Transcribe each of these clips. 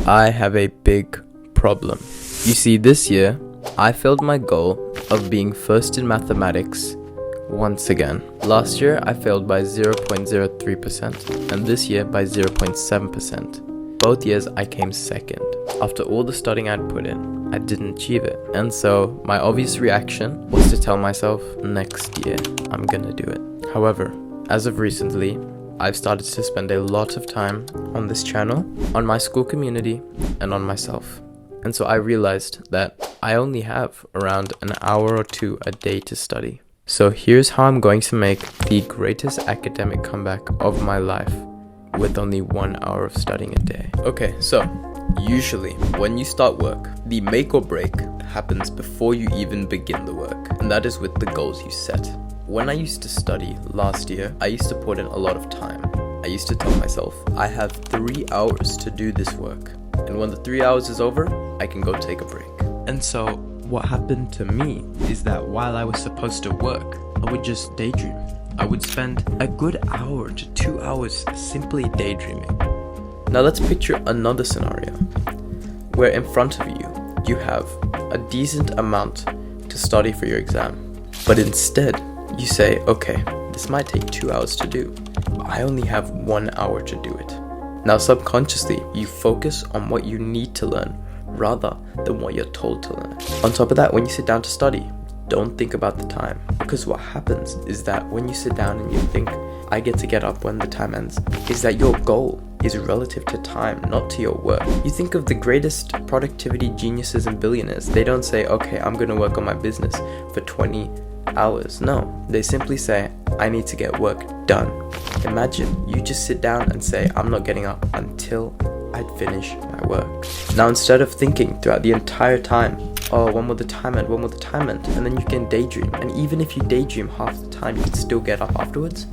I have a big problem. You see, this year, I failed my goal of being first in mathematics once again. Last year, I failed by 0.03%, and this year by 0.7%. Both years, I came second. After all the studying I'd put in, I didn't achieve it. And so, my obvious reaction was to tell myself, next year, I'm gonna do it. However, as of recently, I've started to spend a lot of time on this channel, on my school community, and on myself. And so I realized that I only have around an hour or two a day to study. So here's how I'm going to make the greatest academic comeback of my life with only 1 hour of studying a day. Okay, so usually when you start work, the make or break happens before you even begin the work, and that is with the goals you set. When I used to study last year, I used to put in a lot of time. I used to tell myself, I have 3 hours to do this work. And when the 3 hours is over, I can go take a break. And so what happened to me is that while I was supposed to work, I would just daydream. I would spend a good hour to 2 hours simply daydreaming. Now let's picture another scenario where in front of you, you have a decent amount to study for your exam. But instead, you say, okay, this might take 2 hours to do, but I only have 1 hour to do it. Now subconsciously, you focus on what you need to learn rather than what you're told to learn. On top of that, when you sit down to study, don't think about the time, because what happens is that when you sit down and you think, I get to get up when the time ends, is that your goal is relative to time, not to your work. You think of the greatest productivity geniuses and billionaires. They don't say, okay, I'm going to work on my business for 20 hours. No, they simply say, I need to get work done. Imagine you just sit down and say, I'm not getting up until I finish my work. Now, instead of thinking throughout the entire time, oh, when will the time end? When will the time end? And then you can daydream. And even if you daydream half the time, you can still get up afterwards.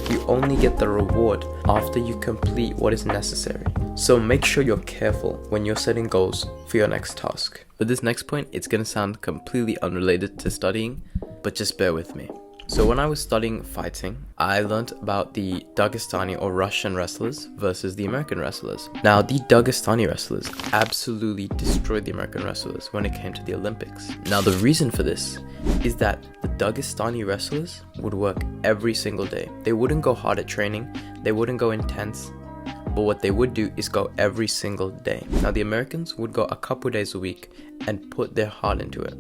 You only get the reward after you complete what is necessary. So make sure you're careful when you're setting goals for your next task. For this next point, it's going to sound completely unrelated to studying, but just bear with me. So when I was studying fighting, I learned about the Dagestani or Russian wrestlers versus the American wrestlers. Now, the Dagestani wrestlers absolutely destroyed the American wrestlers when it came to the Olympics. Now, the reason for this is that the Dagestani wrestlers would work every single day. They wouldn't go hard at training, they wouldn't go intense, but what they would do is go every single day. Now, the Americans would go a couple days a week and put their heart into it.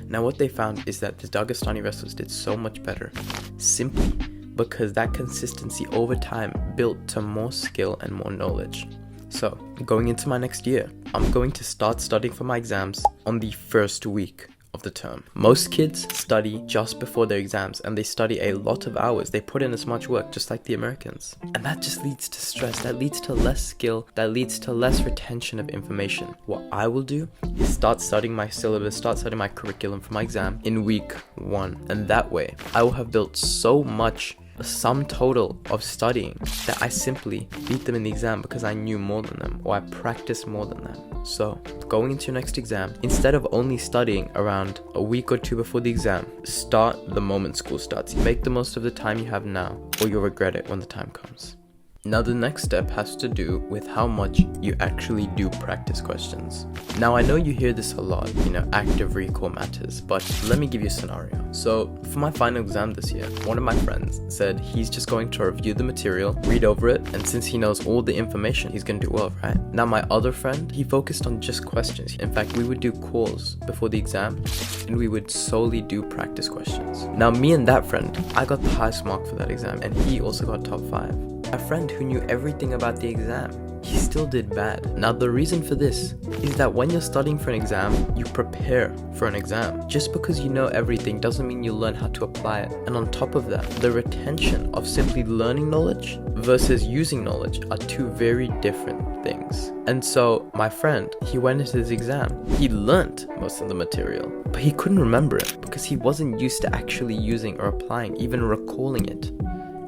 Now what they found is that the Dagestani wrestlers did so much better simply because that consistency over time built to more skill and more knowledge. So going into my next year, I'm going to start studying for my exams on the first week of the term. Most kids study just before their exams and they study a lot of hours. They put in as much work just like the Americans. And that just leads to stress, that leads to less skill, that leads to less retention of information. What I will do is start studying my syllabus, start studying my curriculum for my exam in week 1. And that way, I will have built so much a sum total of studying that I simply beat them in the exam because I knew more than them or I practiced more than them. So going into your next exam, instead of only studying around a week or two before the exam, start the moment school starts. Make the most of the time you have now or you'll regret it when the time comes. Now the next step has to do with how much you actually do practice questions. Now I know you hear this a lot, active recall matters, but let me give you a scenario. So for my final exam this year, one of my friends said he's just going to review the material, read over it, and since he knows all the information, he's going to do well, right? Now my other friend, he focused on just questions. In fact, we would do calls before the exam and we would solely do practice questions. Now me and that friend, I got the highest mark for that exam and he also got top 5. A friend who knew everything about the exam, he still did bad. Now the reason for this is that when you're studying for an exam, you prepare for an exam. Just because you know everything doesn't mean you learn how to apply it. And on top of that, the retention of simply learning knowledge versus using knowledge are two very different things. And so my friend, he went into his exam, he learnt most of the material, but he couldn't remember it because he wasn't used to actually using or applying, even recalling it.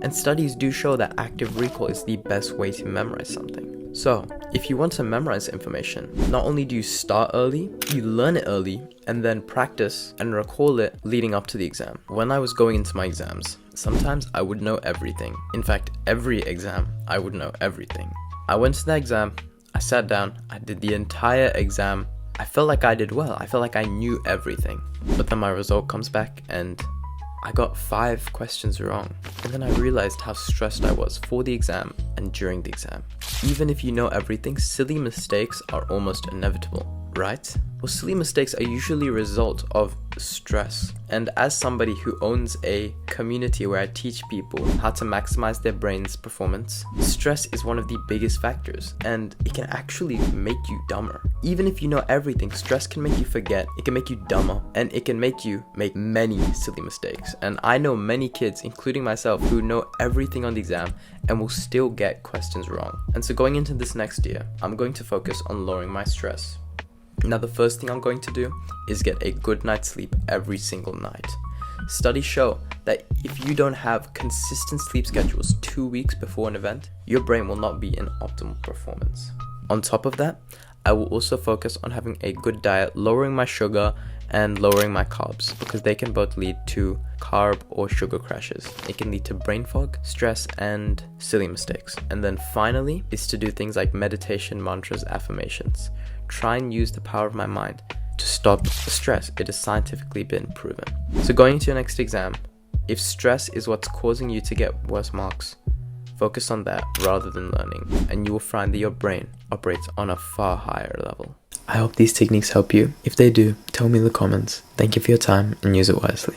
And studies do show that active recall is the best way to memorize something. So, if you want to memorize information, not only do you start early, you learn it early, and then practice and recall it leading up to the exam. When I was going into my exams, sometimes I would know everything. In fact, every exam, I would know everything. I went to that exam, I sat down, I did the entire exam. I felt like I did well. I felt like I knew everything. But then my result comes back and I got 5 questions wrong. And then I realized how stressed I was for the exam and during the exam. Even if you know everything, silly mistakes are almost inevitable, right? Well, silly mistakes are usually a result of stress. And as somebody who owns a community where I teach people how to maximize their brain's performance, stress is one of the biggest factors, and it can actually make you dumber. Even if you know everything, stress can make you forget, it can make you dumber, and it can make you make many silly mistakes. And I know many kids, including myself, who know everything on the exam and will still get questions wrong. And so going into this next year, I'm going to focus on lowering my stress. Now, the first thing I'm going to do is get a good night's sleep every single night. Studies show that if you don't have consistent sleep schedules 2 weeks before an event, your brain will not be in optimal performance. On top of that, I will also focus on having a good diet, lowering my sugar and lowering my carbs, because they can both lead to carb or sugar crashes. It can lead to brain fog, stress, and silly mistakes. And then finally is to do things like meditation, mantras, affirmations. Try and use the power of my mind to stop the stress. It has scientifically been proven. So going into your next exam, if stress is what's causing you to get worse marks, focus on that rather than learning, and you will find that your brain operates on a far higher level. I hope these techniques help you. If they do, tell me in the comments. Thank you for your time and use it wisely.